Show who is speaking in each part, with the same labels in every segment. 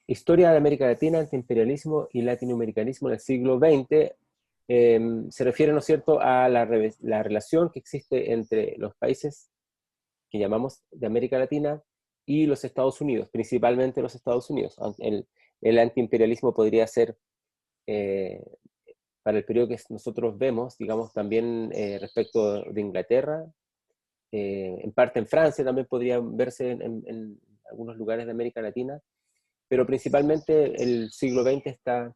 Speaker 1: Historia de América Latina, antiimperialismo y latinoamericanismo en el siglo XX. Se refiere, ¿no es cierto?, a la relación que existe entre los países que llamamos de América Latina y los Estados Unidos, principalmente los Estados Unidos. El antiimperialismo podría ser, eh, para el periodo que nosotros vemos, digamos, también respecto de Inglaterra, en parte en Francia también podría verse en algunos lugares de América Latina, pero principalmente el siglo XX está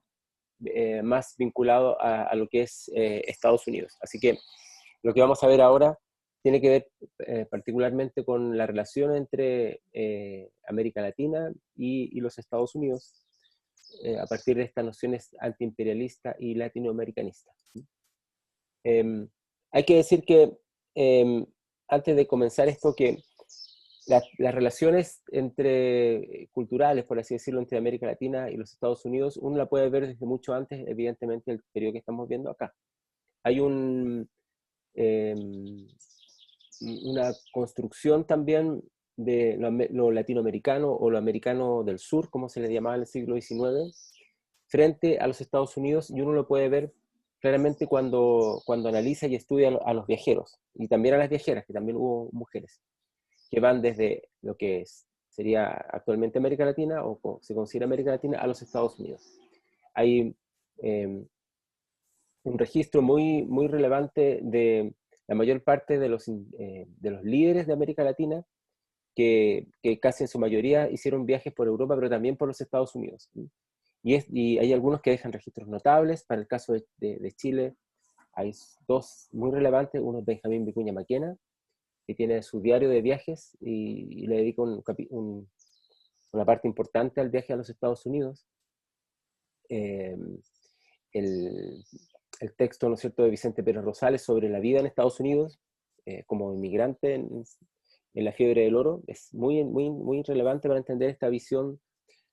Speaker 1: más vinculado a lo que es Estados Unidos. Así que lo que vamos a ver ahora tiene que ver particularmente con la relación entre América Latina y los Estados Unidos a partir de estas nociones antiimperialista y latinoamericanista. Eh, Hay que decir que antes de comenzar esto, que las relaciones entre culturales, por así decirlo, entre América Latina y los Estados Unidos, uno la puede ver desde mucho antes, evidentemente, del periodo que estamos viendo acá. Hay eh, una construcción también de lo latinoamericano o lo americano del sur, como se le llamaba en el siglo XIX, frente a los Estados Unidos, y uno lo puede ver claramente cuando analiza y estudia a los viajeros, y también a las viajeras, que también hubo mujeres que van desde lo que sería actualmente América Latina, o se considera América Latina, a los Estados Unidos. Hay eh, un registro muy relevante de la mayor parte de los líderes de América Latina, que casi en su mayoría hicieron viajes por Europa, pero también por los Estados Unidos. Y hay algunos que dejan registros notables. Para el caso de Chile, hay dos muy relevantes. Uno es Benjamín Vicuña Maquena, que tiene su diario de viajes y le dedica una parte importante al viaje a los Estados Unidos. Eh, el, el, texto, ¿no es cierto?, de Vicente Pérez Rosales sobre la vida en Estados Unidos como inmigrante en la fiebre del oro es muy relevante para entender esta visión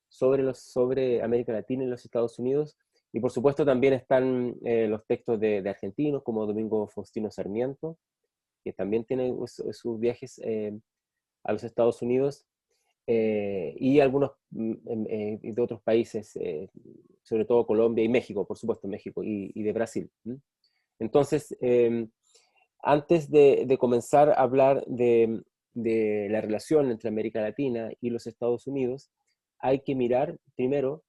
Speaker 1: sobre América Latina y los Estados Unidos. Y por supuesto también están los textos de argentinos como Domingo Faustino Sarmiento, que también tiene sus viajes a los Estados Unidos, y algunos de otros países, sobre todo Colombia y México, por supuesto, México y de Brasil. Entonces, antes de comenzar a hablar de la relación entre América Latina y los Estados Unidos, hay que mirar primero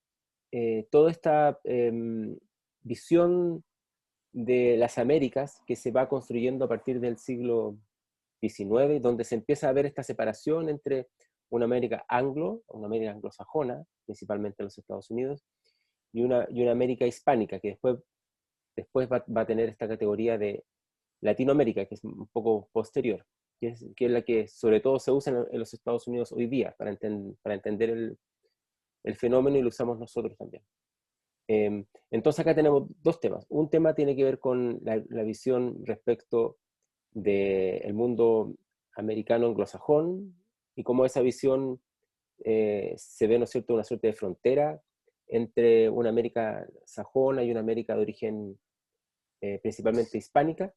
Speaker 1: toda esta visión de las Américas que se va construyendo a partir del siglo XIX, donde se empieza a ver esta separación entre una América una América anglosajona, principalmente en los Estados Unidos, y una América hispánica, que después va a tener esta categoría de Latinoamérica, que es un poco posterior, que es la que sobre todo se usa en los Estados Unidos hoy día para entender el fenómeno, y lo usamos nosotros también. Entonces acá tenemos dos temas. Un tema tiene que ver con la visión respecto del mundo americano anglosajón y cómo esa visión se ve, ¿no es cierto?, una suerte de frontera entre una América sajona y una América de origen principalmente hispánica.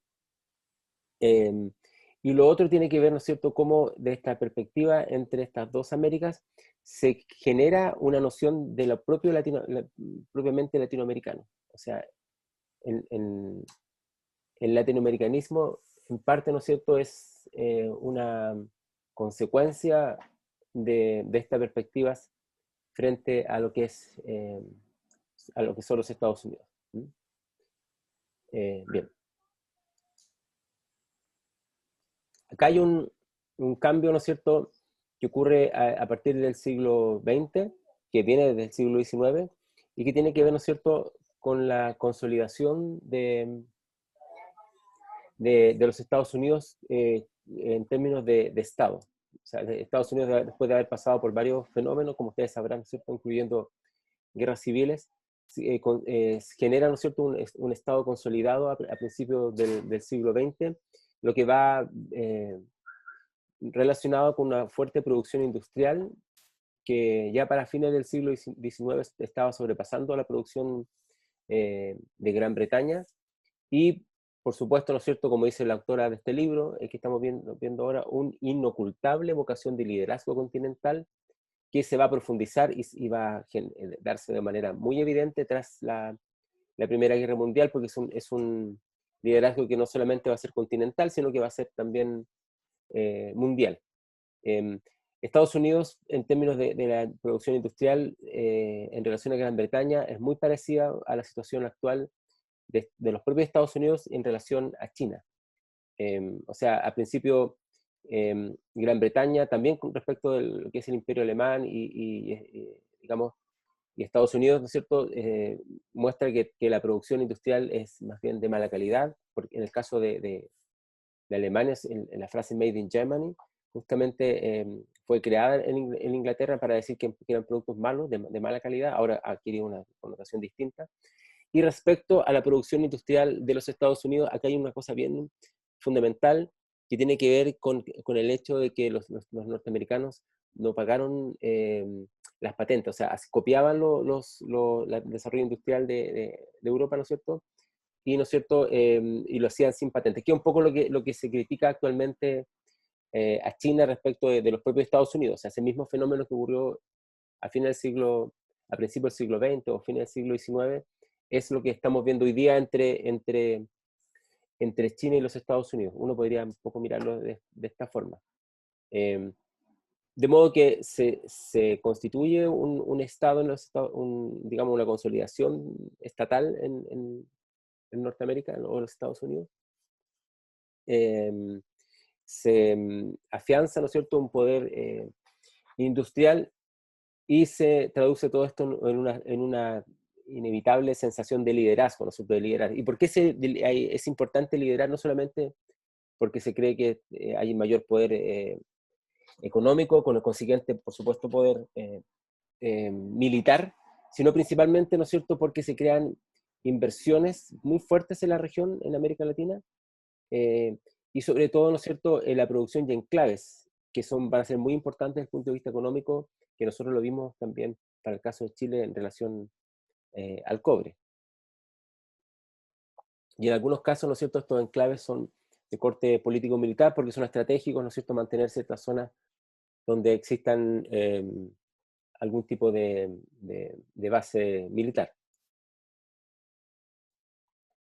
Speaker 1: Y lo otro tiene que ver, ¿no es cierto?, cómo de esta perspectiva entre estas dos Américas se genera una noción de lo propio propiamente latinoamericano. O sea, en el latinoamericanismo, en parte, ¿no es cierto?, es una consecuencia de estas perspectivas frente a lo que a lo que son los Estados Unidos. Bien. Acá hay un cambio, ¿no es cierto?, que ocurre a partir del siglo XX, que viene desde el siglo XIX, y que tiene que ver, ¿no es cierto?, con la consolidación de los Estados Unidos en términos de Estado. O sea, Estados Unidos, después de haber pasado por varios fenómenos, como ustedes sabrán, ¿no es cierto?, incluyendo guerras civiles, genera, ¿no es cierto?, un Estado consolidado a principios del siglo XX, lo que va relacionado con una fuerte producción industrial que ya para fines del siglo XIX estaba sobrepasando a la producción de Gran Bretaña. Y por supuesto, ¿no es cierto?, como dice la autora de este libro, que estamos viendo ahora, una inocultable vocación de liderazgo continental que se va a profundizar y va a darse de manera muy evidente tras la Primera Guerra Mundial, porque es un liderazgo que no solamente va a ser continental, sino que va a ser también mundial. Estados Unidos, en términos de la producción industrial, en relación a Gran Bretaña, es muy parecida a la situación actual de los propios Estados Unidos en relación a China. O sea, al principio, Gran Bretaña, también con respecto de lo que es el Imperio Alemán digamos, y Estados Unidos, ¿no es cierto?, muestra que la producción industrial es más bien de mala calidad, porque en el caso de Alemania, en la frase Made in Germany, justamente fue creada en Inglaterra para decir que eran productos malos, de mala calidad, ahora adquiere una connotación distinta. Y respecto a la producción industrial de los Estados Unidos, acá hay una cosa bien fundamental que tiene que ver con el hecho de que los norteamericanos no pagaron las patentes, o sea, copiaban el desarrollo industrial de Europa, ¿no es cierto? Y, ¿no es cierto? Y lo hacían sin patentes, que es un poco lo que se critica actualmente a China respecto de los propios Estados Unidos. O sea, ese mismo fenómeno que ocurrió a fines del siglo, a principios del siglo XX o fines del siglo XIX, es lo que estamos viendo hoy día entre China y los Estados Unidos. Uno podría un poco mirarlo de esta forma. De modo que se constituye un Estado en los Estados, digamos, una consolidación estatal en Norteamérica o en los Estados Unidos. Se afianza, ¿no es cierto?, un poder industrial y se traduce todo esto en una inevitable sensación de liderazgo, ¿no es cierto?, de liderar. ¿Y por qué es importante liderar? No solamente porque se cree que hay mayor poder económico, con el consiguiente, por supuesto, poder militar, sino principalmente, ¿no es cierto?, porque se crean inversiones muy fuertes en la región, en América Latina, y sobre todo, ¿no es cierto?, en la producción de enclaves, que van a ser muy importantes desde el punto de vista económico, que nosotros lo vimos también para el caso de Chile en relación al cobre. Y en algunos casos, ¿no es cierto?, estos enclaves son de corte político-militar porque son estratégicos, ¿no es cierto?, mantener ciertas zonas donde existan algún tipo de base militar.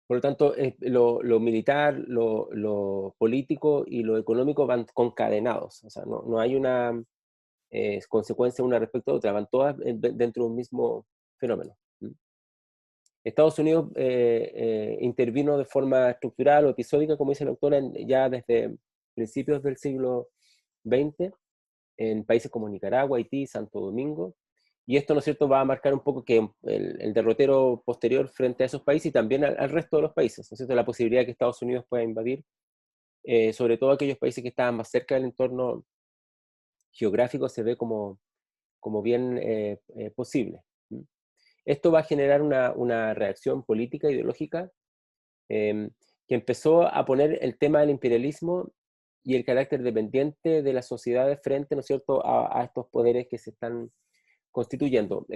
Speaker 1: Por lo tanto, lo militar, lo político y lo económico van concadenados. O sea, no hay una consecuencia una respecto a otra, van todas dentro de un mismo fenómeno. Estados Unidos intervino de forma estructural o episódica, como dice la autora, ya desde principios del siglo XX, en países como Nicaragua, Haití, Santo Domingo, y esto, ¿no es cierto?, va a marcar un poco que el derrotero posterior frente a esos países y también al resto de los países, ¿no es cierto?, la posibilidad de que Estados Unidos pueda invadir, sobre todo aquellos países que estaban más cerca del entorno geográfico, se ve como bien posible. Esto va a generar una reacción política, ideológica, que empezó a poner el tema del imperialismo y el carácter dependiente de las sociedades frente, ¿no es cierto?, a estos poderes que se están constituyendo.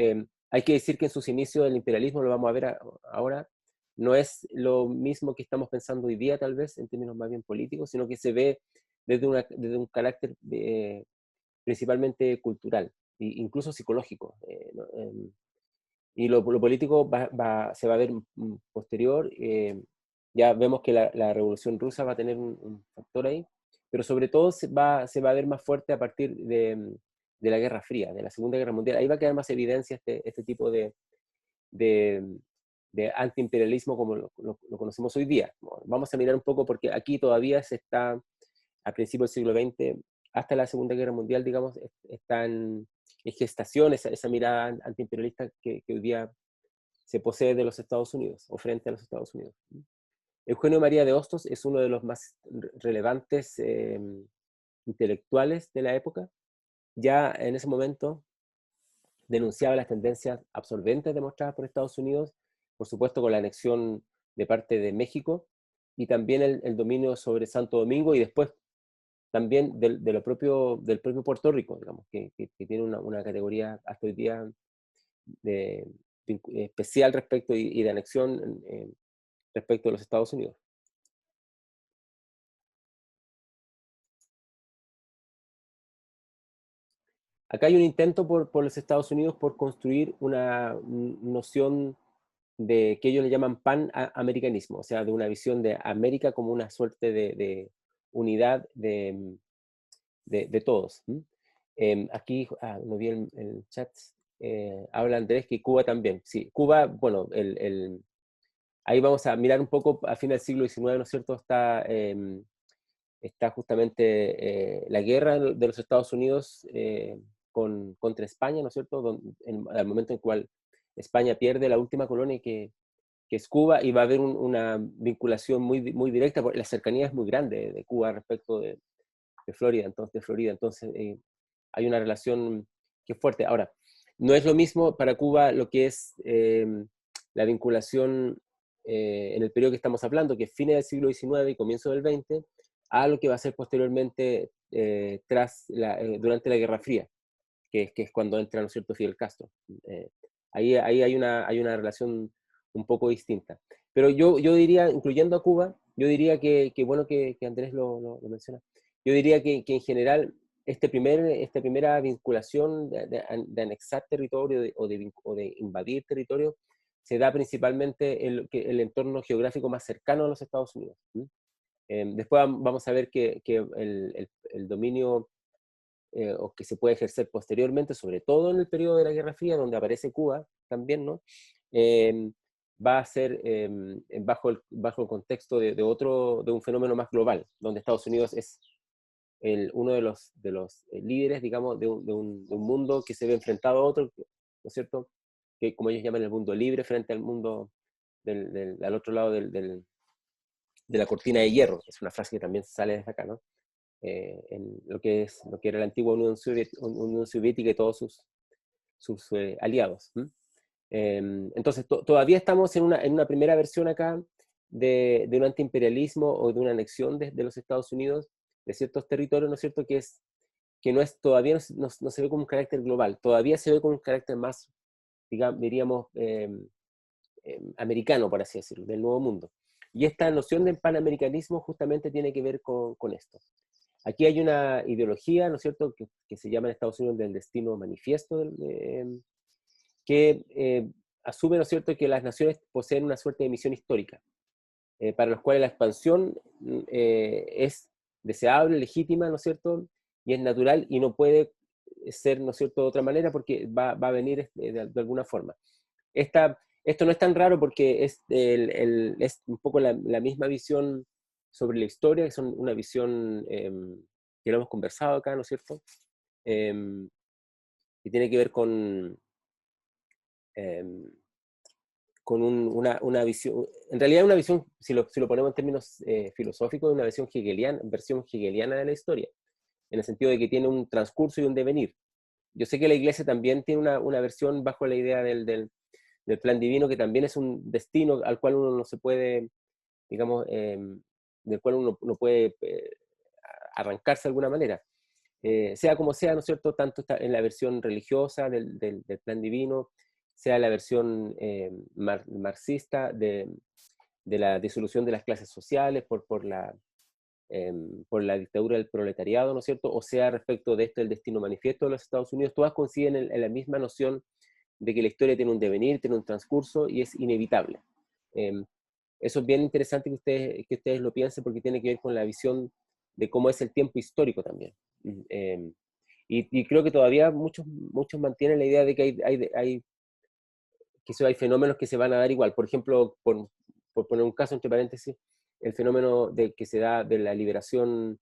Speaker 1: Hay que decir que en sus inicios el imperialismo, lo vamos a ver ahora, no es lo mismo que estamos pensando hoy día, tal vez, en términos más bien políticos, sino que se ve desde un carácter principalmente cultural e incluso psicológico. ¿No? Y lo político se va a ver posterior. Ya vemos que la Revolución Rusa va a tener un factor ahí, pero sobre todo se va a ver más fuerte a partir de la Guerra Fría, de la Segunda Guerra Mundial. Ahí va a quedar más evidencia este tipo de, de antiimperialismo como lo conocemos hoy día. Vamos a mirar un poco porque aquí todavía se está, a principios del siglo XX, hasta la Segunda Guerra Mundial, digamos, está en gestación esa mirada antiimperialista que hoy día se posee de los Estados Unidos o frente a los Estados Unidos. Eugenio María de Hostos es uno de los más relevantes intelectuales de la época. Ya en ese momento denunciaba las tendencias absorbentes demostradas por Estados Unidos, por supuesto con la anexión de parte de México y también el dominio sobre Santo Domingo y después también del propio Puerto Rico, digamos, que tiene una categoría hasta hoy día de, especial respecto y de anexión respecto a los Estados Unidos. acá hay un intento por los Estados Unidos por construir una noción de que ellos le llaman pan-americanismo, o sea, de una visión de América como una suerte de unidad de todos. Aquí, no vi el chat, habla Andrés que Cuba también. Sí, Cuba, bueno, ahí vamos a mirar un poco a fin del siglo XIX, ¿no es cierto? Está justamente la guerra de los Estados Unidos contra España, ¿no es cierto? Al momento en el cual España pierde la última colonia que es Cuba, y va a haber una vinculación muy directa, porque la cercanía es muy grande de Cuba respecto de Florida, entonces hay una relación que es fuerte. Ahora, no es lo mismo para Cuba lo que es la vinculación en el periodo que estamos hablando, que es fines del siglo XIX y comienzo del XX, a lo que va a ser posteriormente durante la Guerra Fría, que es cuando entra, ¿no es cierto?, Fidel Castro. Eh, ahí hay una relación un poco distinta. Pero yo diría, incluyendo a Cuba, yo diría que bueno que Andrés lo menciona, yo diría que en general esta primera vinculación de anexar territorio o de invadir territorio se da principalmente en el entorno geográfico más cercano a los Estados Unidos. Después vamos a ver que el dominio o que se puede ejercer posteriormente, sobre todo en el periodo de la Guerra Fría, donde aparece Cuba también, ¿no? Eh, Va a ser bajo el contexto de un fenómeno más global, donde Estados Unidos es uno de los líderes, digamos, de un mundo que se ve enfrentado a otro, ¿no es cierto? Que como ellos llaman el mundo libre frente al mundo al otro lado de la cortina de hierro. Es una frase que también sale desde acá, ¿no? En lo que era la antigua Unión Soviética y todos sus aliados. Entonces, todavía estamos en una primera versión acá de un antiimperialismo o de una anexión de los Estados Unidos de ciertos territorios, ¿no es cierto? Que todavía no se ve como un carácter global, todavía se ve como un carácter más, digamos, diríamos, americano, por así decirlo, del Nuevo Mundo. Y esta noción del panamericanismo justamente tiene que ver con esto. Aquí hay una ideología, ¿no es cierto?, que se llama en Estados Unidos del destino manifiesto, que asume, ¿no es cierto?, que las naciones poseen una suerte de misión histórica, para los cuales la expansión es deseable, legítima, ¿no es cierto?, y es natural y no puede ser, ¿no es cierto?, de otra manera porque va a venir de alguna forma. Esto no es tan raro porque es un poco la misma visión sobre la historia, que es una visión que lo hemos conversado acá, ¿no es cierto? Que tiene que ver em, con una visión, en realidad una visión, si lo ponemos en términos filosóficos, una versión hegeliana de la historia, en el sentido de que tiene un transcurso y un devenir. Yo sé que la iglesia también tiene una versión bajo la idea del plan divino, que también es un destino al cual uno no se puede, digamos, del cual uno no puede arrancarse de alguna manera. Sea como sea, ¿no es cierto?, tanto está en la versión religiosa del plan divino, sea la versión marxista de la disolución de las clases sociales por la dictadura del proletariado, ¿no es cierto?, o sea respecto de esto el destino manifiesto de los Estados Unidos, todas coinciden en la misma noción de que la historia tiene un devenir, tiene un transcurso y es inevitable. Eh, Eso es bien interesante que ustedes lo piensen porque tiene que ver con la visión de cómo es el tiempo histórico también. Y creo que todavía muchos mantienen la idea de que hay fenómenos que se van a dar igual. Por ejemplo, por poner un caso entre paréntesis, el fenómeno que se da de la liberación,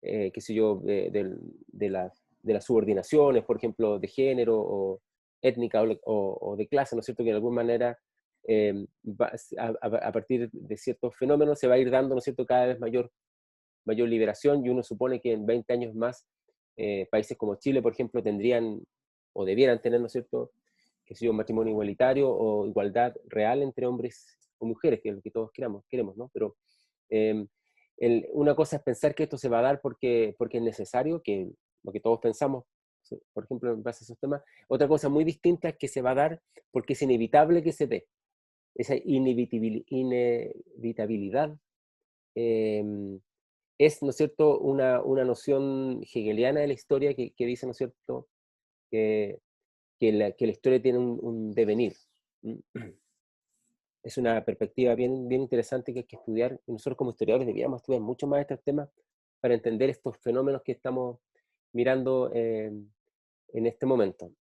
Speaker 1: qué sé yo, de las subordinaciones, por ejemplo, de género o étnica o de clase, ¿no es cierto? Que de alguna manera, a partir de ciertos fenómenos se va a ir dando, ¿no es cierto?, cada vez mayor liberación, y uno supone que en 20 años más países como Chile, por ejemplo, tendrían o debieran tener, ¿no es cierto?, que sea un matrimonio igualitario o igualdad real entre hombres o mujeres, que es lo que todos queremos, ¿no? Pero eh, una cosa es pensar que esto se va a dar porque es necesario, que lo que todos pensamos, por ejemplo, en base a esos temas. Otra cosa muy distinta es que se va a dar porque es inevitable que se dé. Esa inevitabilidad eh, es, ¿no es cierto?, una noción hegeliana de la historia que dice, ¿no es cierto?, que, que la historia tiene un devenir. Es una perspectiva bien, bien interesante que hay que estudiar. Y nosotros como historiadores deberíamos estudiar mucho más estos temas para entender estos fenómenos que estamos mirando en este momento.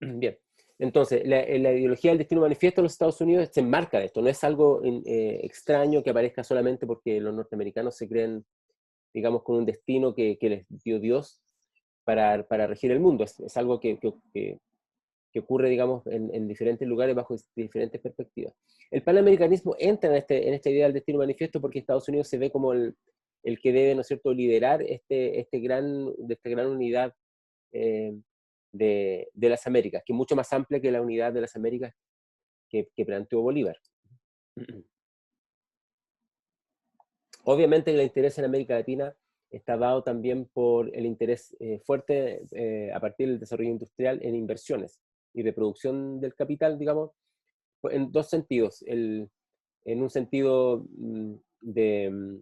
Speaker 1: Bien, entonces, la ideología del destino manifiesto de los Estados Unidos se enmarca de esto, no es algo extraño que aparezca solamente porque los norteamericanos se creen, digamos, con un destino que les dio Dios para regir el mundo, es algo que ocurre, digamos, en diferentes lugares bajo diferentes perspectivas. El panamericanismo entra en esta idea del destino manifiesto porque Estados Unidos se ve como el que debe, ¿no es cierto?, liderar de esta gran unidad eh, de las Américas, que es mucho más amplia que la unidad de las Américas que planteó Bolívar. Obviamente el interés en América Latina está dado también por el interés fuerte a partir del desarrollo industrial en inversiones y de producción del capital, digamos, en dos sentidos. En un sentido de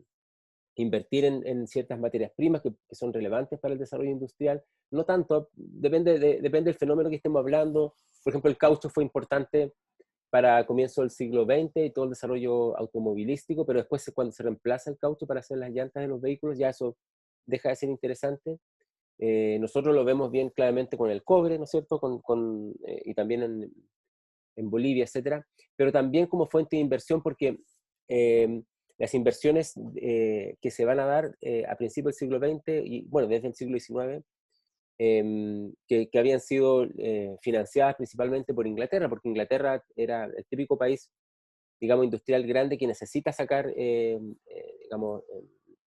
Speaker 1: invertir en ciertas materias primas que son relevantes para el desarrollo industrial, no tanto, depende del fenómeno que estemos hablando. Por ejemplo, el caucho fue importante para comienzo del siglo XX y todo el desarrollo automovilístico, pero después cuando se reemplaza el caucho para hacer las llantas de los vehículos, ya eso deja de ser interesante. Nosotros lo vemos bien claramente con el cobre, ¿no es cierto? Y también en Bolivia, etcétera, pero también como fuente de inversión porque las inversiones que se van a dar a principios del siglo XX y bueno, desde el siglo XIX, que habían sido financiadas principalmente por Inglaterra, porque Inglaterra era el típico país, digamos, industrial grande que necesita sacar, digamos,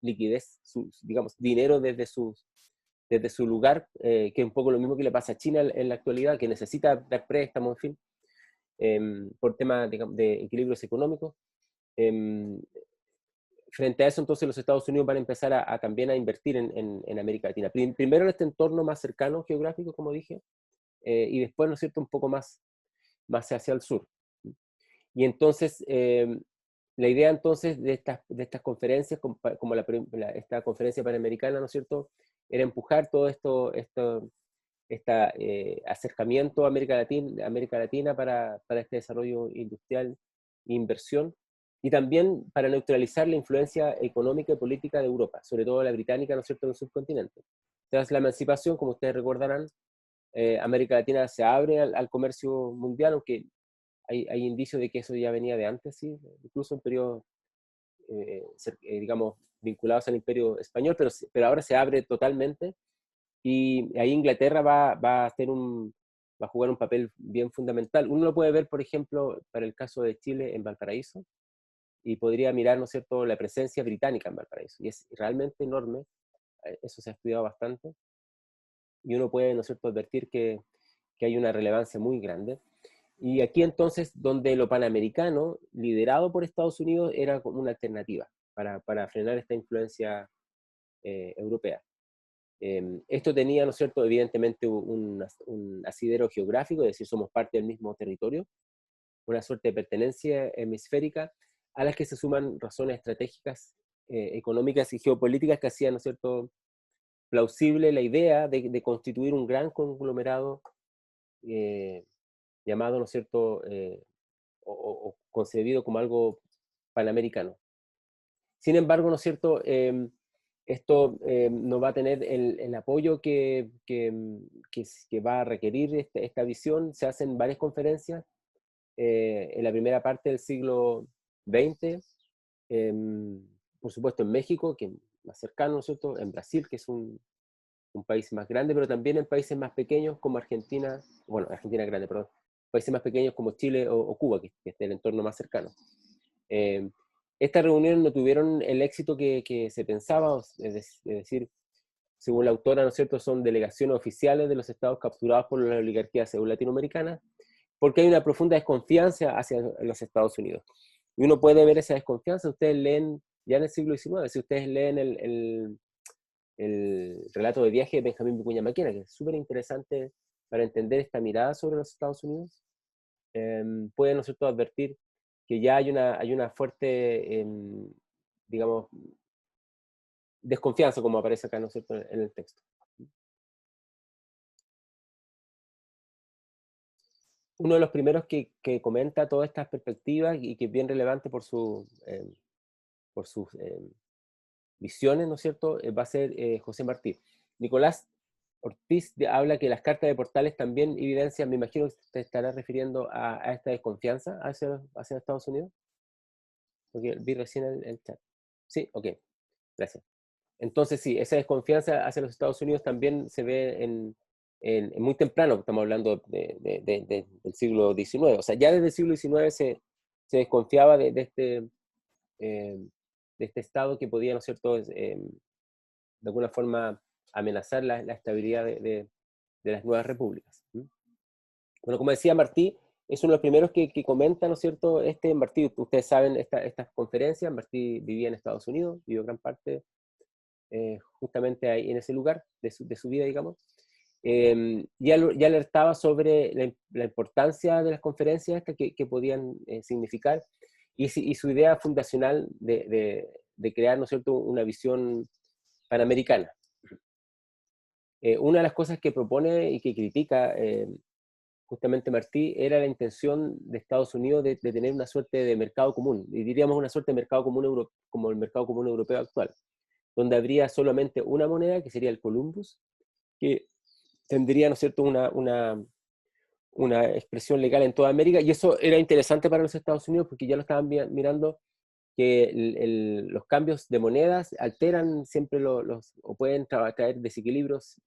Speaker 1: liquidez, digamos, dinero desde su lugar, que es un poco lo mismo que le pasa a China en la actualidad, que necesita dar préstamos, en fin, por temas de equilibrios económicos. Eh, Frente a eso, entonces los Estados Unidos van a empezar también a invertir en América Latina. Primero en este entorno más cercano geográfico, como dije, y después, ¿no es cierto?, un poco más hacia el sur. Y entonces, la idea entonces de estas conferencias, como esta conferencia panamericana, ¿no es cierto?, era empujar todo este acercamiento a América Latina para este desarrollo industrial e inversión, y también para neutralizar la influencia económica y política de Europa, sobre todo la británica, ¿no es cierto?, en el subcontinente. Tras la emancipación, como ustedes recordarán, América Latina se abre al comercio mundial, aunque hay indicios de que eso ya venía de antes, ¿sí? Incluso en periodos, digamos, vinculados al Imperio Español, pero ahora se abre totalmente y ahí Inglaterra va a jugar un papel bien fundamental. Uno lo puede ver, por ejemplo, para el caso de Chile en Valparaíso, y podría mirar, ¿no es cierto?, la presencia británica en Valparaíso, y es realmente enorme, eso se ha estudiado bastante, y uno puede, ¿no es cierto?, advertir que hay una relevancia muy grande. Y aquí entonces, donde lo panamericano, liderado por Estados Unidos, era como una alternativa para frenar esta influencia europea. Esto tenía, ¿no es cierto?, evidentemente un asidero geográfico, es decir, somos parte del mismo territorio, una suerte de pertenencia hemisférica, a las que se suman razones estratégicas, económicas y geopolíticas que hacían, ¿no es cierto?, plausible la idea de constituir un gran conglomerado eh, llamado, ¿no es cierto?, o concebido como algo panamericano. Sin embargo, ¿no es cierto?, esto no va a tener el apoyo que va a requerir esta visión. Se hacen varias conferencias en la primera parte del siglo XX, por supuesto en México, que es más cercano, ¿no es cierto?, en Brasil, que es un país más grande, pero también en países más pequeños como Argentina, bueno, Argentina es grande, perdón, países más pequeños como Chile o Cuba, que es el entorno más cercano. Eh, Estas reuniones no tuvieron el éxito que se pensaba, es decir, según la autora, ¿no es cierto?, son delegaciones oficiales de los estados capturados por las oligarquías latinoamericanas, porque hay una profunda desconfianza hacia los Estados Unidos. Y uno puede ver esa desconfianza, ustedes leen, ya en el siglo XIX, si ustedes leen el relato de viaje de Benjamín Vicuña Maquena, que es súper interesante para entender esta mirada sobre los Estados Unidos, pueden, ¿no es cierto?, advertir que ya hay una fuerte, digamos, desconfianza, como aparece acá, ¿no es cierto?, en el texto. uno de los primeros que comenta todas estas perspectivas y que es bien relevante por sus visiones, ¿no es cierto?, va a ser José Martí. Nicolás Ortiz habla que las cartas de Portales también evidencian, me imagino que te estará refiriendo a esta desconfianza hacia Estados Unidos, porque vi recién el chat. Sí, ok, gracias. Entonces, sí, esa desconfianza hacia los Estados Unidos también se ve en muy temprano, estamos hablando del siglo XIX. O sea, ya desde el siglo XIX se desconfiaba eh, de este Estado que podía, ¿no es cierto?, de alguna forma amenazar la estabilidad de las nuevas repúblicas. ¿Mm? Bueno, como decía Martí, es uno de los primeros que comenta, ¿no es cierto?, Martí, ustedes saben, estas conferencias. Martí vivía en Estados Unidos, vivió gran parte justamente ahí en ese lugar de su vida, digamos. Ya alertaba sobre la importancia de las conferencias estas que podían significar y su idea fundacional de crear, ¿no es cierto?, una visión panamericana. Una de las cosas que propone y que critica justamente Martí era la intención de Estados Unidos de tener una suerte de mercado común, y diríamos una suerte de mercado común como el mercado común europeo actual, donde habría solamente una moneda, que sería el Columbus, que tendría, ¿no es cierto?, una expresión legal en toda América, y eso era interesante para los Estados Unidos porque ya lo estaban mirando, que los cambios de monedas alteran siempre o pueden traer desequilibrios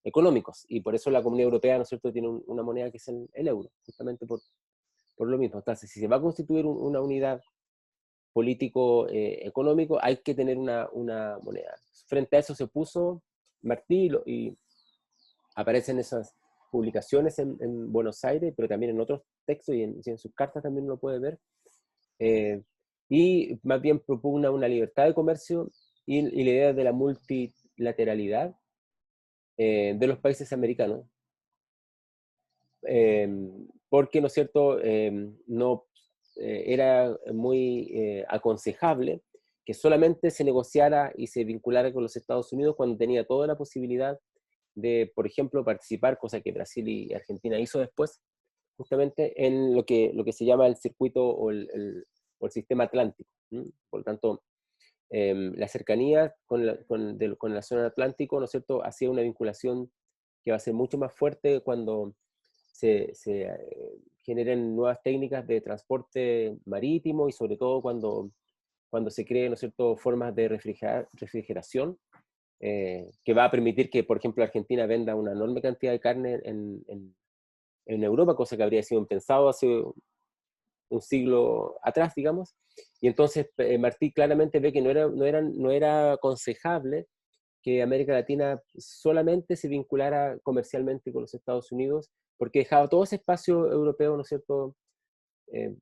Speaker 1: económicos, y por eso la Comunidad Europea, ¿no es cierto?, tiene una moneda que es el euro, justamente por lo mismo. Entonces, si se va a constituir una unidad político-económico, hay que tener una moneda. Frente a eso se puso Martí y aparecen esas publicaciones en Buenos Aires, pero también en otros textos y en sus cartas también uno puede ver. Eh, y más bien propugna una libertad de comercio y la idea de la multilateralidad de los países americanos, porque, ¿no es cierto?, no era muy aconsejable que solamente se negociara y se vinculara con los Estados Unidos cuando tenía toda la posibilidad de, por ejemplo, participar, cosa que Brasil y Argentina hizo después, justamente en lo que se llama el circuito o el sistema atlántico. ¿Mm? Por lo tanto, la cercanía con la zona del Atlántico, ¿no es cierto?, hacía una vinculación que va a ser mucho más fuerte cuando se generen nuevas técnicas de transporte marítimo y sobre todo cuando se creen, ¿no es cierto?, formas de refrigeración que va a permitir que, por ejemplo, Argentina venda una enorme cantidad de carne en Europa, cosa que habría sido impensado hace un siglo atrás, digamos. Y entonces Martí claramente ve que no era aconsejable que América Latina solamente se vinculara comercialmente con los Estados Unidos, porque dejaba todo ese espacio europeo, ¿no es cierto?, eh,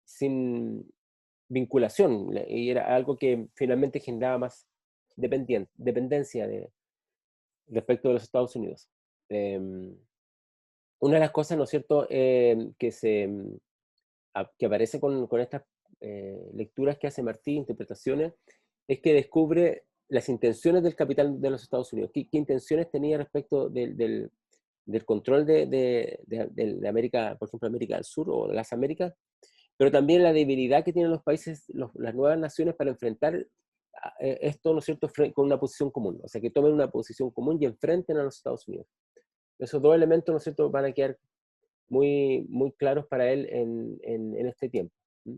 Speaker 1: sin vinculación, y era algo que finalmente generaba más dependencia respecto de los Estados Unidos. Una de las cosas, ¿no es cierto?, que aparece con estas lecturas que hace Martí, interpretaciones, es que descubre las intenciones del capital de los Estados Unidos. ¿Qué intenciones tenía respecto del control de América, por ejemplo, América del Sur o de las Américas, pero también la debilidad que tienen los países, las nuevas naciones para enfrentar esto, ¿no es cierto?, con una posición común? O sea, que tomen una posición común y enfrenten a los Estados Unidos. Esos dos elementos, ¿no es cierto?, van a quedar muy, muy claros para él en este tiempo. ¿Mm?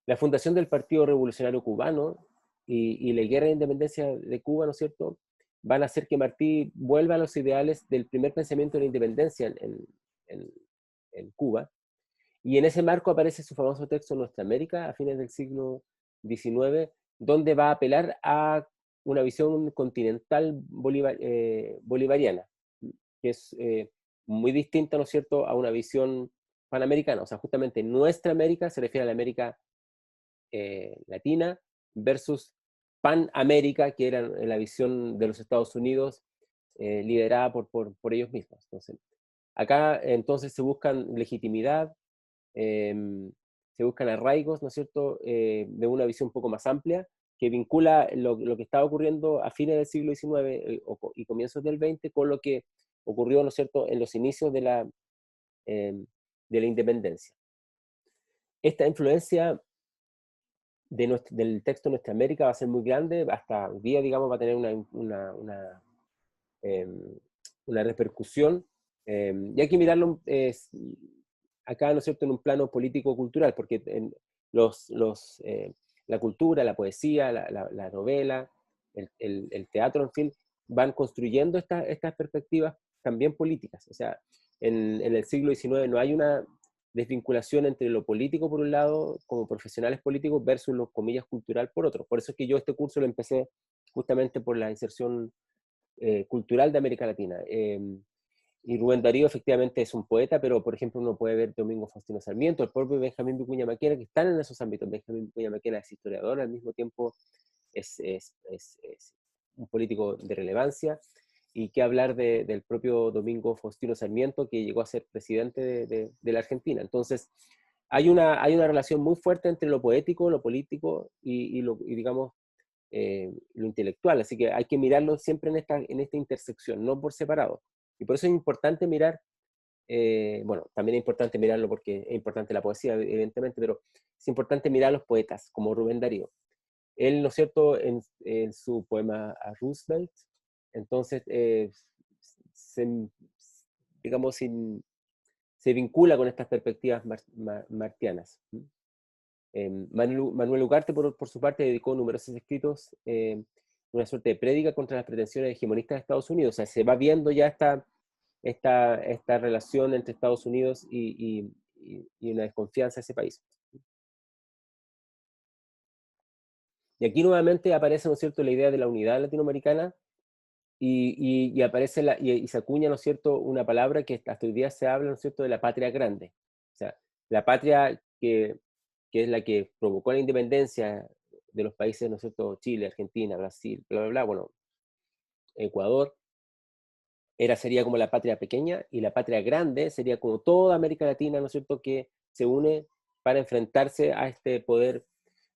Speaker 1: La fundación del Partido Revolucionario Cubano y la guerra de independencia de Cuba, ¿no es cierto?, van a hacer que Martí vuelva a los ideales del primer pensamiento de la independencia en, en Cuba. Y en ese marco aparece su famoso texto Nuestra América, a fines del siglo XIX, donde va a apelar a una visión continental bolivariana, que es muy distinta, ¿no es cierto?, a una visión panamericana. O sea, justamente nuestra América se refiere a la América latina versus Panamérica, que era la visión de los Estados Unidos liderada por ellos mismos. Entonces, acá entonces se buscan legitimidad, eh, se buscan arraigos, ¿no es cierto?, de una visión un poco más amplia, que vincula lo que estaba ocurriendo a fines del siglo XIX y comienzos del XX con lo que ocurrió, ¿no es cierto?, en los inicios de la independencia. Esta influencia del texto Nuestra América va a ser muy grande, hasta hoy día, digamos, va a tener eh, una repercusión, y hay que mirarlo acá, ¿no es cierto?, en un plano político-cultural, porque la cultura, la poesía, la novela, el teatro, en fin, van construyendo estas perspectivas también políticas. O sea, en el siglo XIX no hay una desvinculación entre lo político por un lado, como profesionales políticos, versus lo, comillas, cultural por otro. Por eso es que yo este curso lo empecé justamente por la inserción cultural de América Latina. Y Rubén Darío efectivamente es un poeta, pero por ejemplo uno puede ver Domingo Faustino Sarmiento, el propio Benjamín Vicuña Maquena, que están en esos ámbitos. Benjamín Vicuña Maquena es historiador, al mismo tiempo es un político de relevancia, y qué hablar del propio Domingo Faustino Sarmiento, que llegó a ser presidente de la Argentina. Entonces, hay una relación muy fuerte entre lo poético, lo político y digamos, lo intelectual, así que hay que mirarlo siempre en esta intersección, no por separado. Y por eso es importante mirar, bueno, también es importante mirarlo porque es importante la poesía, evidentemente, pero es importante mirar a los poetas, como Rubén Darío. Él, ¿no es cierto?, en su poema a Roosevelt, entonces, se, digamos, se vincula con estas perspectivas martianas. Manuel Ugarte, por su parte, dedicó numerosos escritos, una suerte de prédica contra las pretensiones hegemonistas de Estados Unidos. O sea, se va viendo ya esta relación entre Estados Unidos y una desconfianza de ese país. Y aquí nuevamente aparece, ¿no es cierto?, la idea de la unidad latinoamericana, y aparece y se acuña, ¿no es cierto?, una palabra que hasta hoy día se habla, ¿no es cierto?, de la patria grande. O sea, la patria que es la que provocó la independencia de los países, ¿no es cierto?, Chile, Argentina, Brasil, bla, bla, bla, bueno, Ecuador, sería como la patria pequeña, y la patria grande sería como toda América Latina, ¿no es cierto?, que se une para enfrentarse a este poder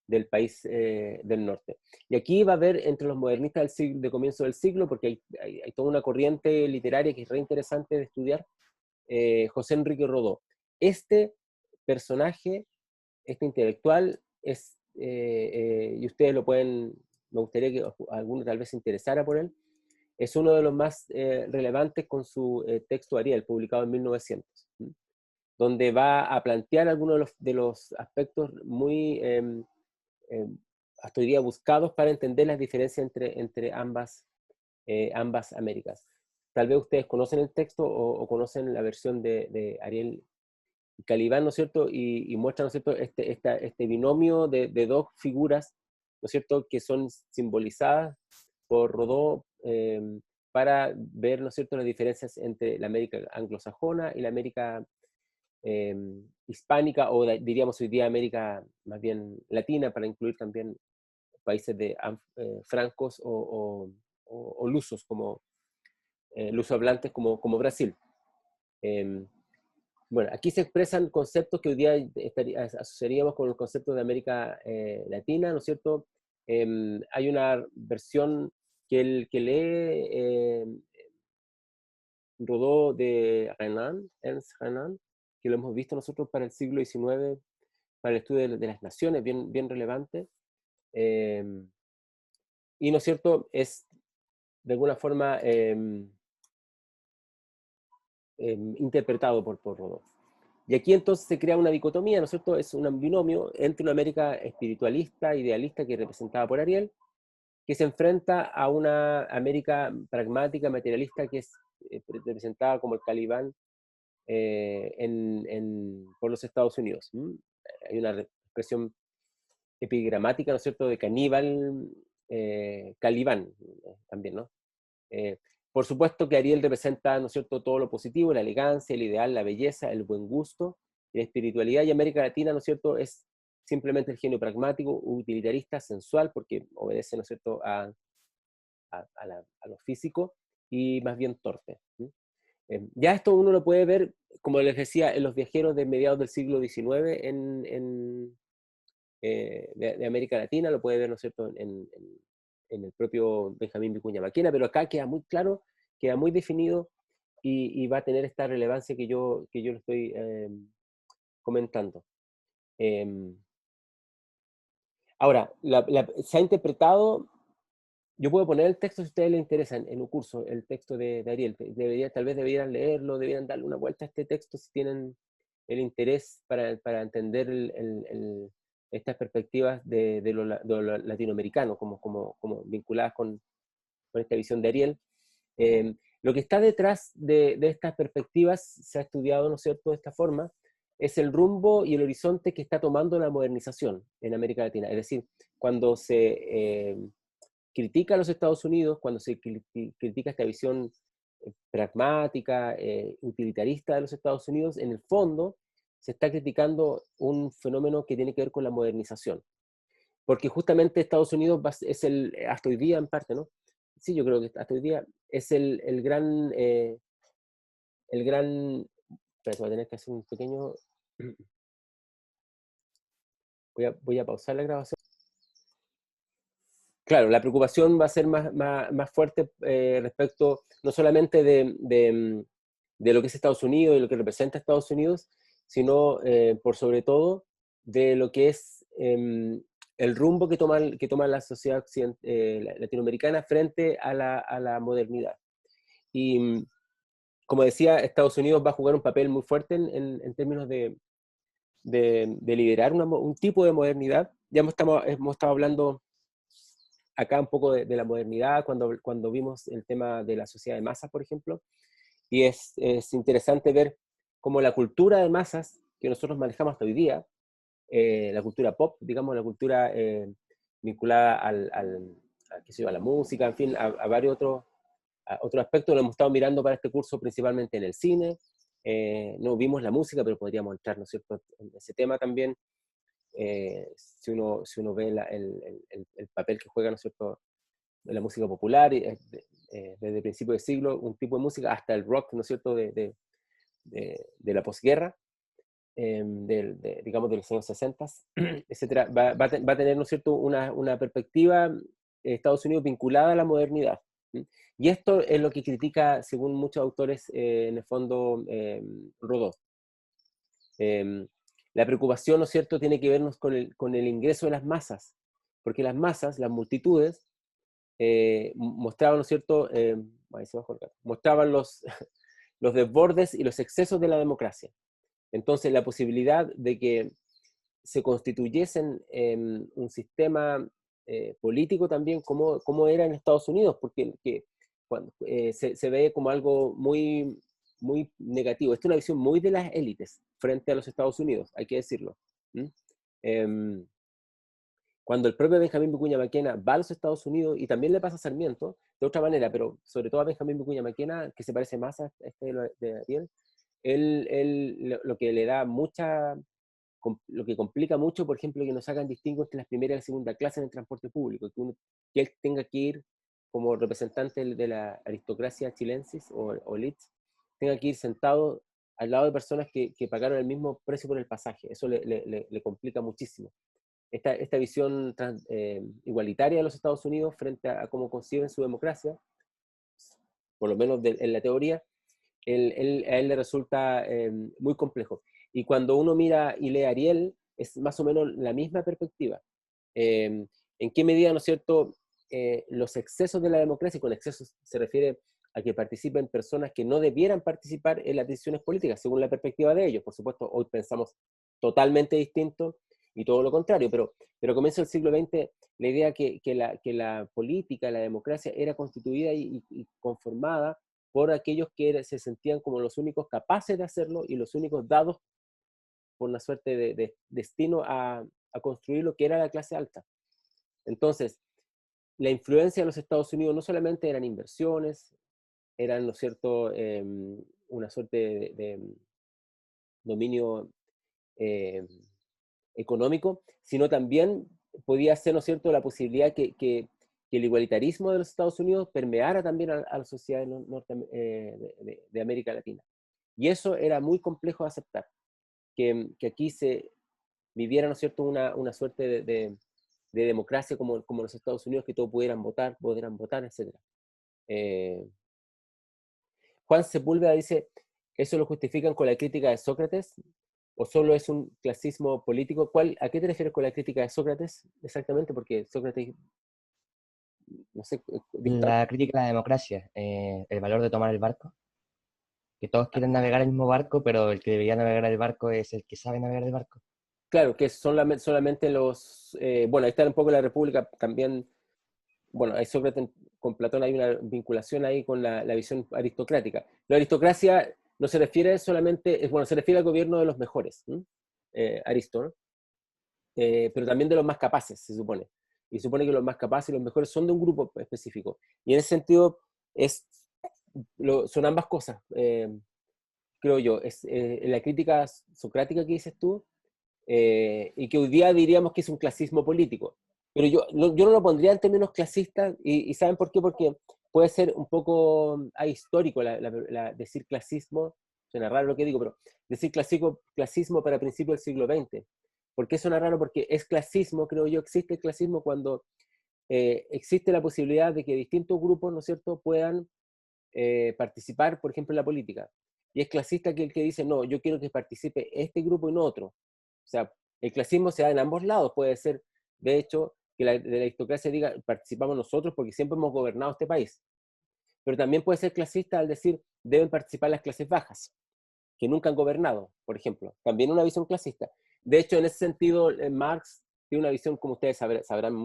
Speaker 1: del país del norte. Y aquí va a haber entre los modernistas de comienzo del siglo, porque hay toda una corriente literaria que es re interesante de estudiar, José Enrique Rodó. Este personaje, este intelectual, y ustedes lo pueden, me gustaría que alguno tal vez se interesara por él, es uno de los más relevantes con su texto Ariel, publicado en 1900, donde va a plantear algunos de los aspectos muy eh, hasta hoy día buscados para entender las diferencias entre ambas Américas. Tal vez ustedes conocen el texto o conocen la versión de Ariel Calibán, ¿no es cierto? Y muestra, ¿no es cierto?, este binomio de dos figuras, ¿no es cierto?, que son simbolizadas por Rodó, para ver, ¿no es cierto?, las diferencias entre la América anglosajona y la América hispánica, o diríamos hoy día América más bien latina, para incluir también países francos o lusos, como lusohablantes como Brasil. Eh, bueno, aquí se expresan conceptos que hoy día asociaríamos con el concepto de América Latina, ¿no es cierto? Hay una versión que lee Rodó de Renan, Ernst Renan, que lo hemos visto nosotros para el siglo XIX, para el estudio de las naciones, bien relevante. Eh, y, ¿no es cierto?, es de alguna forma interpretado por Rodó. Y aquí entonces se crea una dicotomía, ¿no es cierto? Es un binomio entre una América espiritualista, idealista, que es representada por Ariel, que se enfrenta a una América pragmática, materialista, que es representada como el Calibán por los Estados Unidos. Hay una expresión epigramática, ¿no es cierto?, de caníbal, Calibán, también, ¿no? Eh, por supuesto que Ariel representa, ¿no es cierto?, todo lo positivo, la elegancia, el ideal, la belleza, el buen gusto, la espiritualidad, y América Latina, ¿no es cierto?, es simplemente el genio pragmático, utilitarista, sensual, porque obedece, ¿no es cierto?, a lo físico, y más bien torpe. Ya esto uno lo puede ver, como les decía, en los viajeros de mediados del siglo XIX de América Latina, lo puede ver, ¿no es cierto?, en el propio Benjamín Vicuña Maquena, pero acá queda muy claro, queda muy definido y va a tener esta relevancia que yo le estoy comentando. Ahora, se ha interpretado, yo puedo poner el texto si a ustedes les interesa en un curso, el texto de Ariel. Tal vez deberían leerlo, deberían darle una vuelta a este texto si tienen el interés para entender estas perspectivas de lo latinoamericano, como vinculadas con esta visión de Ariel. Lo que está detrás de estas perspectivas se ha estudiado, ¿no es cierto?, de esta forma, es el rumbo y el horizonte que está tomando la modernización en América Latina. Es decir, cuando se critica a los Estados Unidos, cuando se critica esta visión pragmática, utilitarista de los Estados Unidos, en el fondo se está criticando un fenómeno que tiene que ver con la modernización. Porque justamente Estados Unidos es hasta hoy día en parte, ¿no? Sí, yo creo que hasta hoy día es el gran, espera, voy a tener que hacer un pequeño, voy a pausar la grabación. Claro, la preocupación va a ser más fuerte respecto no solamente de lo que es Estados Unidos y lo que representa Estados Unidos, sino por sobre todo de lo que es el rumbo que toma la sociedad latinoamericana frente a la modernidad. Y como decía, Estados Unidos va a jugar un papel muy fuerte en términos de liderar un tipo de modernidad. Ya hemos estado hablando acá un poco de la modernidad cuando vimos el tema de la sociedad de masas, por ejemplo, y es interesante ver cómo la cultura de masas que nosotros manejamos hasta hoy día, la cultura pop, digamos, la cultura vinculada qué sé yo, a la música, en fin, a varios otros aspectos, lo hemos estado mirando para este curso principalmente en el cine. No vimos la música, pero podríamos entrar, ¿no es cierto?, en ese tema también. Si uno ve el papel que juega, ¿no es cierto?, de la música popular, desde el principio del siglo, un tipo de música, hasta el rock, ¿no es cierto?, de la posguerra, digamos de los años 60, etcétera, va a tener, ¿no es cierto?, una perspectiva Estados Unidos vinculada a la modernidad. Y esto es lo que critica, según muchos autores, en el fondo, Rodó. La preocupación, ¿no es cierto?, tiene que vernos con el ingreso de las masas, porque las masas, las multitudes, mostraban, ¿no es cierto?, ahí se bajó el gato, mostraban los desbordes y los excesos de la democracia. Entonces, la posibilidad de que se constituyesen un sistema político también como era en Estados Unidos, porque se ve como algo muy negativo. Esta es una visión muy de las élites frente a los Estados Unidos, hay que decirlo. ¿Mm? Cuando el propio Benjamín Vicuña Maquena va a los Estados Unidos, y también le pasa a Sarmiento, de otra manera, pero sobre todo a Benjamín Vicuña Maquena, que se parece más a este de Ariel, lo que le da lo que complica mucho, por ejemplo, que nos hagan distingo entre la primera y la segunda clase en el transporte público, que él tenga que ir como representante de la aristocracia chilensis o elites, tenga que ir sentado al lado de personas que pagaron el mismo precio por el pasaje. Eso le complica muchísimo. Esta visión igualitaria de los Estados Unidos frente a cómo conciben su democracia, por lo menos en la teoría, a él le resulta muy complejo. Y cuando uno mira y lee a Ariel, es más o menos la misma perspectiva. ¿En qué medida, no es cierto, los excesos de la democracia, y con excesos se refiere a que participen personas que no debieran participar en las decisiones políticas, según la perspectiva de ellos? Por supuesto, hoy pensamos totalmente distinto y todo lo contrario, pero comienzo del siglo XX, la idea que la política, la democracia era constituida y conformada por aquellos que se sentían como los únicos capaces de hacerlo y los únicos dados por una suerte de destino a construir lo que era la clase alta. Entonces, la influencia de los Estados Unidos no solamente eran inversiones, eran, ¿no es cierto?, una suerte de dominio económico, sino también podía ser, ¿no es cierto?, la posibilidad que el igualitarismo de los Estados Unidos permeara también a la sociedad de América Latina. Y eso era muy complejo de aceptar, que aquí se viviera, ¿no es cierto?, una suerte de democracia como los Estados Unidos, que todos pudieran votar, etc. Juan Sepúlveda dice, ¿eso lo justifican con la crítica de Sócrates? ¿O solo es un clasismo político? ¿A qué te refieres con la crítica de Sócrates exactamente? Porque Sócrates, no sé,
Speaker 2: La crítica a la democracia, el valor de tomar el barco, que todos quieren navegar el mismo barco, pero el que debería navegar el barco es el que sabe navegar el barco.
Speaker 1: claro, que solamente los, bueno, ahí está un poco la República también, bueno, hay Sócrates con Platón hay una vinculación ahí con la visión aristocrática. La aristocracia no se refiere solamente, bueno, se refiere al gobierno de los mejores, Aristo, ¿no? Pero también de los más capaces, se supone. Y supone que los más capaces y los mejores son de un grupo específico. Y en ese sentido, es, son ambas cosas, creo yo. Es la crítica socrática que dices tú, y que hoy día diríamos que es un clasismo político. Pero yo no lo pondría en términos clasistas, y ¿saben por qué? Porque puede ser un poco ahistórico decir clasismo, suena raro lo que digo, pero decir clasismo para principios del siglo XX. ¿Por qué suena raro? Porque es clasismo, creo yo, existe el clasismo cuando existe la posibilidad de que distintos grupos, ¿no es cierto?, puedan participar, por ejemplo, en la política. Y es clasista aquel que dice, no, yo quiero que participe este grupo y no otro. O sea, el clasismo se da en ambos lados. Puede ser, de hecho, que de la aristocracia diga, participamos nosotros porque siempre hemos gobernado este país. Pero también puede ser clasista al decir, deben participar las clases bajas, que nunca han gobernado, por ejemplo. También una visión clasista. De hecho, en ese sentido, Marx tiene una visión, como ustedes sabrán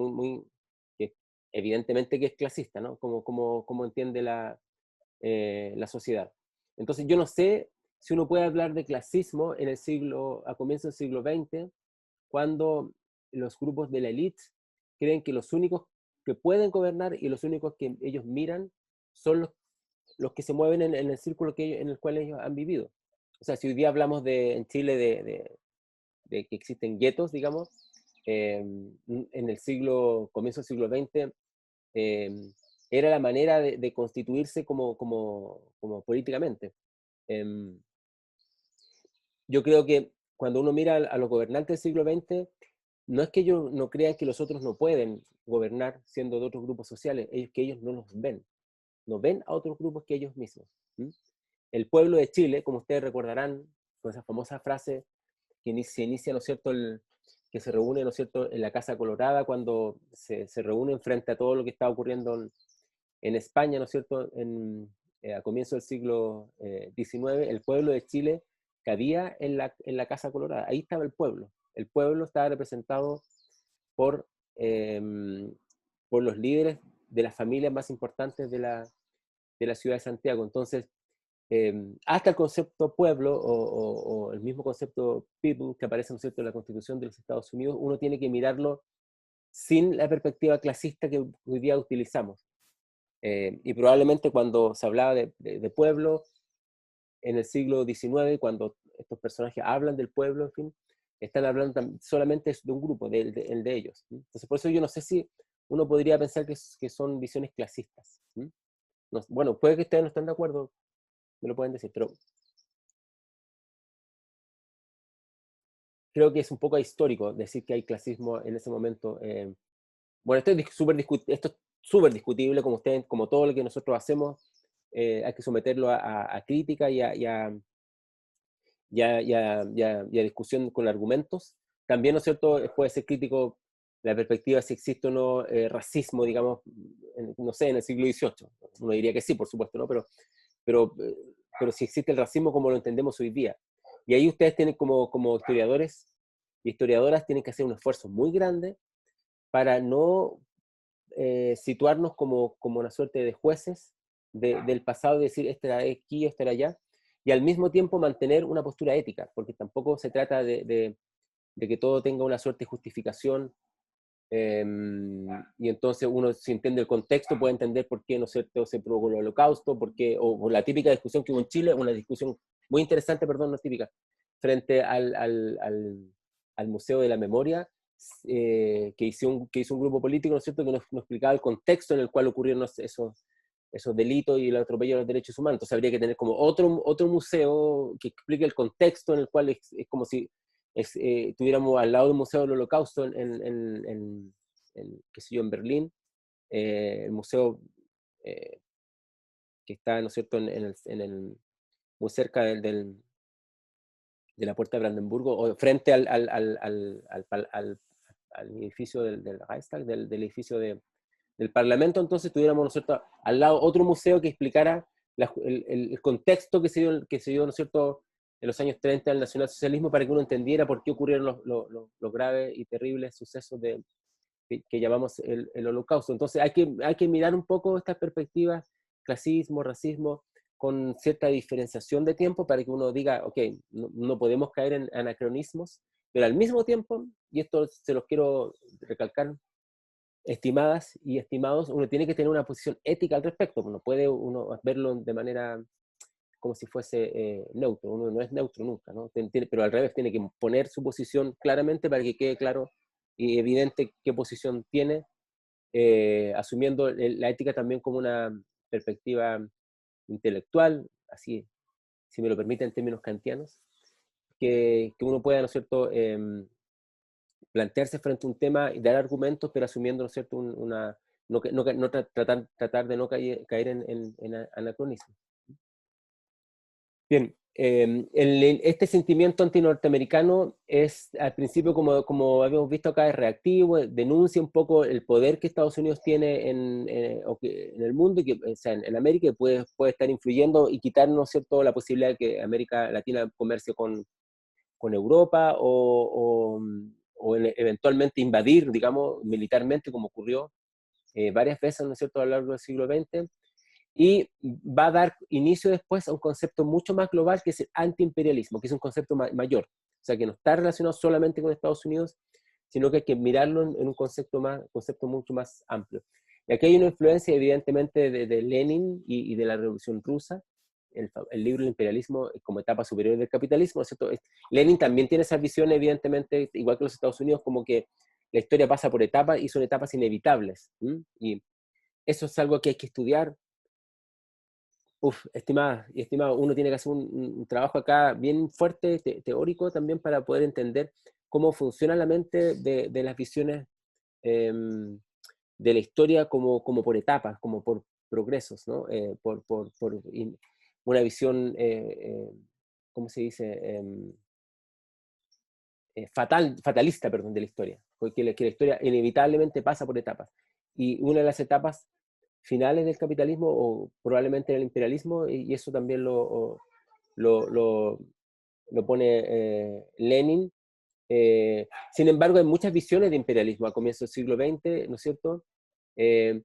Speaker 1: que evidentemente que es clasista, ¿no? Como entiende la sociedad. Entonces, yo no sé si uno puede hablar de clasismo a comienzos del siglo XX, cuando los grupos de la élite creen que los únicos que pueden gobernar y los únicos que ellos miran son los que se mueven en el círculo en el cual ellos han vivido. O sea, si hoy día hablamos en Chile de que existen guetos, digamos, en el comienzo del siglo XX, eh, era la manera de constituirse como políticamente. Eh, yo creo que cuando uno mira a los gobernantes del siglo XX, no es que ellos no crean que los otros no pueden gobernar siendo de otros grupos sociales, es que ellos no los ven, no ven a otros grupos que ellos mismos. ¿Mm? El pueblo de Chile, como ustedes recordarán, con esa famosa frase que se inicia, ¿no es cierto?, que se reúne, ¿no es cierto?, en la Casa Colorada, cuando se reúnen frente a todo lo que está ocurriendo en España, ¿no es cierto?, a comienzos del siglo XIX, el pueblo de Chile cabía en la Casa Colorada. Ahí estaba el pueblo. El pueblo estaba representado por, eh, por los líderes de las familias más importantes de la ciudad de Santiago. Entonces, hasta el concepto pueblo o el mismo concepto people que aparece, ¿no es cierto?, en la Constitución de los Estados Unidos, uno tiene que mirarlo sin la perspectiva clasista que hoy día utilizamos. Y probablemente cuando se hablaba de pueblo en el siglo XIX, cuando estos personajes hablan del pueblo, en fin, están hablando solamente de un grupo, el de ellos. Entonces, por eso yo no sé si uno podría pensar que son visiones clasistas. No, bueno, puede que ustedes no estén de acuerdo, me lo pueden decir, pero creo que es un poco histórico decir que hay clasismo en ese momento. Bueno, esto es súper discutible, como todo lo que nosotros hacemos, hay que someterlo a crítica y a discusión con argumentos. También, ¿no es cierto?, puede ser crítico la perspectiva si existe o no racismo, digamos, no sé, en el siglo XVIII. Uno diría que sí, por supuesto, ¿no? Pero, eh, pero si existe el racismo como lo entendemos hoy día. Y ahí ustedes tienen como historiadores y historiadoras tienen que hacer un esfuerzo muy grande para no situarnos como una suerte de jueces del pasado, y decir, este era aquí, este era allá, y al mismo tiempo mantener una postura ética, porque tampoco se trata de que todo tenga una suerte de justificación, eh, y entonces uno, si entiende el contexto, puede entender por qué, ¿no es cierto?, se provocó el holocausto, o la típica discusión que hubo en Chile, una discusión muy interesante, perdón, no es típica, frente al Museo de la Memoria, que hizo un grupo político, ¿no es cierto?, que nos explicaba el contexto en el cual ocurrieron esos delitos y el atropello a los derechos humanos. Entonces habría que tener como otro museo que explique el contexto en el cual es como si tuviéramos al lado del Museo del Holocausto qué sé yo, en Berlín, el museo, eh, que está, ¿no es cierto?, muy cerca de la Puerta de Brandenburgo, o frente al edificio del Reichstag, del edificio del Parlamento. Entonces tuviéramos, ¿no es cierto?, al lado otro museo que explicara el contexto que se dio, ¿no es cierto?, en los años 30 del nacionalsocialismo, para que uno entendiera por qué ocurrieron los graves y terribles sucesos que llamamos el Holocausto. Entonces hay que mirar un poco estas perspectivas, clasismo, racismo, con cierta diferenciación de tiempo, para que uno diga, ok, no podemos caer en anacronismos, pero al mismo tiempo, y esto se los quiero recalcar, estimadas y estimados, uno tiene que tener una posición ética al respecto. No puede uno verlo de manera como si fuese neutro. Uno no es neutro nunca, ¿no? Pero al revés, tiene que poner su posición claramente para que quede claro y evidente qué posición tiene, asumiendo la ética también como una perspectiva intelectual, así, si me lo permite, en términos kantianos, que uno pueda, ¿no es cierto?, plantearse frente a un tema y dar argumentos, pero asumiendo, ¿no es cierto?, tratar de no caer en anacronismo. Bien, este sentimiento antinorteamericano es, al principio, como habíamos visto acá, es reactivo, denuncia un poco el poder que Estados Unidos tiene en el mundo, y que, o sea, en América, y puede estar influyendo y quitarnos, ¿cierto?, la posibilidad de que América Latina comercie con Europa, eventualmente invadir, digamos, militarmente, como ocurrió varias veces, ¿no es cierto?, a lo largo del siglo XX. Y va a dar inicio después a un concepto mucho más global, que es el antiimperialismo, que es un concepto mayor. O sea, que no está relacionado solamente con Estados Unidos, sino que hay que mirarlo en un concepto mucho más amplio. Y aquí hay una influencia, evidentemente, de Lenin y de la Revolución Rusa, el libro El imperialismo como etapa superior del capitalismo, ¿no es cierto? Lenin también tiene esa visión, evidentemente, igual que los Estados Unidos, como que la historia pasa por etapas y son etapas inevitables. Y eso es algo que hay que estudiar. Estimada y estimado, uno tiene que hacer un trabajo acá bien fuerte, teórico también, para poder entender cómo funciona la mente de las visiones de la historia, como por etapas, como por progresos, ¿no? Una visión, ¿cómo se dice? Fatalista, perdón, de la historia, porque que la historia inevitablemente pasa por etapas. Y una de las etapas finales del capitalismo, o probablemente del imperialismo, y eso también lo, lo, lo pone Lenin. Sin embargo, hay muchas visiones de imperialismo a comienzos del siglo XX, ¿no es cierto? Eh,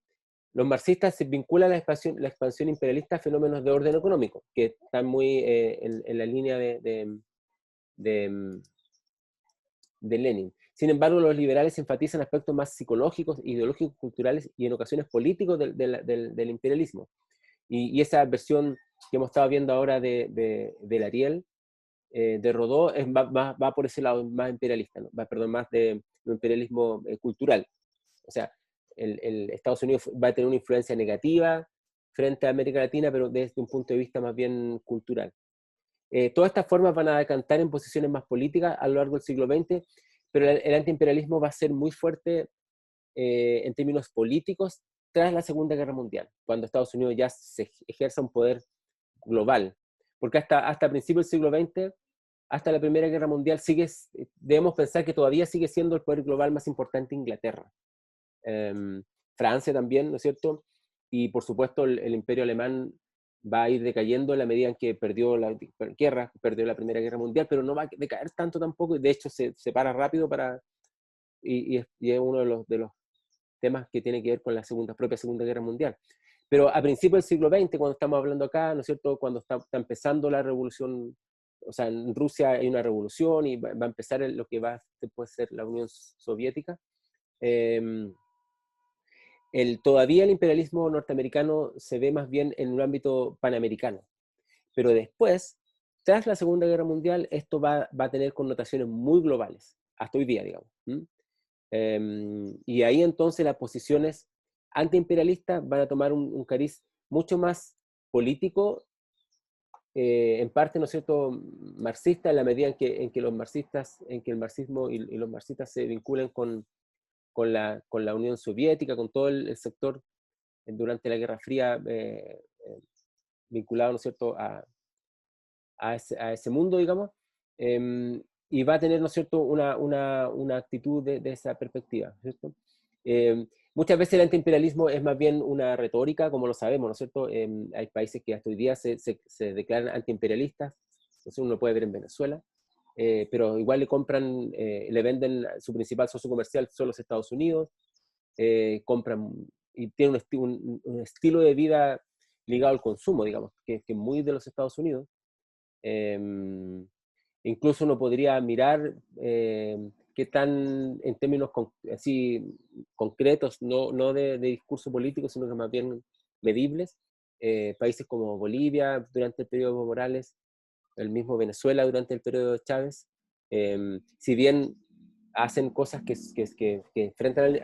Speaker 1: los marxistas se vinculan la expansión imperialista a fenómenos de orden económico, que están muy en la línea de de Lenin. Sin embargo, los liberales enfatizan aspectos más psicológicos, ideológicos, culturales y en ocasiones políticos del imperialismo. Y esa versión que hemos estado viendo ahora del Ariel, de Rodó, va por ese lado más imperialista, ¿no? Perdón, más de imperialismo cultural. O sea, Estados Unidos va a tener una influencia negativa frente a América Latina, pero desde un punto de vista más bien cultural. Todas estas formas van a decantar en posiciones más políticas a lo largo del siglo XX, pero el antiimperialismo va a ser muy fuerte en términos políticos tras la Segunda Guerra Mundial, cuando Estados Unidos ya se ejerza un poder global. Porque hasta principios del siglo XX, hasta la Primera Guerra Mundial, debemos pensar que todavía sigue siendo el poder global más importante Inglaterra. Francia también, ¿no es cierto? Y por supuesto el imperio alemán va a ir decayendo en la medida en que perdió la guerra, perdió la Primera Guerra Mundial, pero no va a decaer tanto tampoco, y de hecho se para rápido y es uno de los temas que tiene que ver con la propia Segunda Guerra Mundial. Pero a principios del siglo XX, cuando estamos hablando acá, ¿no es cierto?, cuando está empezando la revolución, o sea, en Rusia hay una revolución y va a empezar lo que va después a ser la Unión Soviética. Todavía el imperialismo norteamericano se ve más bien en un ámbito panamericano, pero después, tras la Segunda Guerra Mundial, esto va a tener connotaciones muy globales, hasta hoy día, digamos. Y ahí entonces las posiciones antiimperialistas van a tomar un cariz mucho más político, en parte, ¿no es cierto?, marxista, en la medida en que el marxismo y los marxistas se vinculan con la Unión Soviética, con todo el sector durante la Guerra Fría vinculado, ¿no es cierto?, a ese mundo, digamos, y va a tener, ¿no es cierto?, una actitud de esa perspectiva, ¿cierto? Muchas veces el antiimperialismo es más bien una retórica, como lo sabemos, ¿no es cierto? Hay países que hasta hoy día se declaran antiimperialistas, entonces uno lo puede ver en Venezuela, pero igual le compran, le venden su principal socio comercial son los Estados Unidos, compran y tiene un estilo de vida ligado al consumo, digamos, que es muy de los Estados Unidos. Eh, Incluso uno podría mirar qué tan, en términos así concretos, no de discurso político, sino que más bien medibles, países como Bolivia durante el periodo de Evo Morales, el mismo Venezuela durante el periodo de Chávez, si bien hacen cosas que enfrentan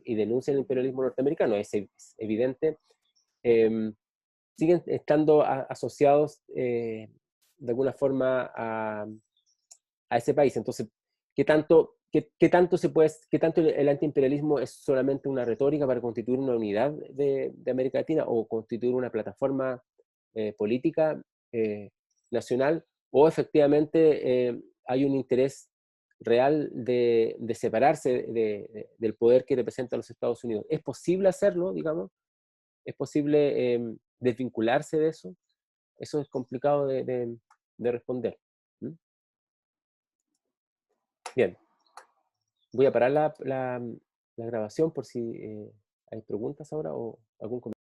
Speaker 1: y denuncian el imperialismo norteamericano, es evidente, eh, siguen estando asociados de alguna forma a ese país. Entonces, qué tanto qué tanto el antiimperialismo es solamente una retórica para constituir una unidad de América Latina o constituir una plataforma política nacional, o efectivamente hay un interés real de separarse del poder que representa a los Estados Unidos? ¿Es posible hacerlo, digamos? ¿Es posible desvincularse de eso? Eso es complicado de responder. ¿Mm? Bien, voy a parar la grabación por si hay preguntas ahora o algún comentario.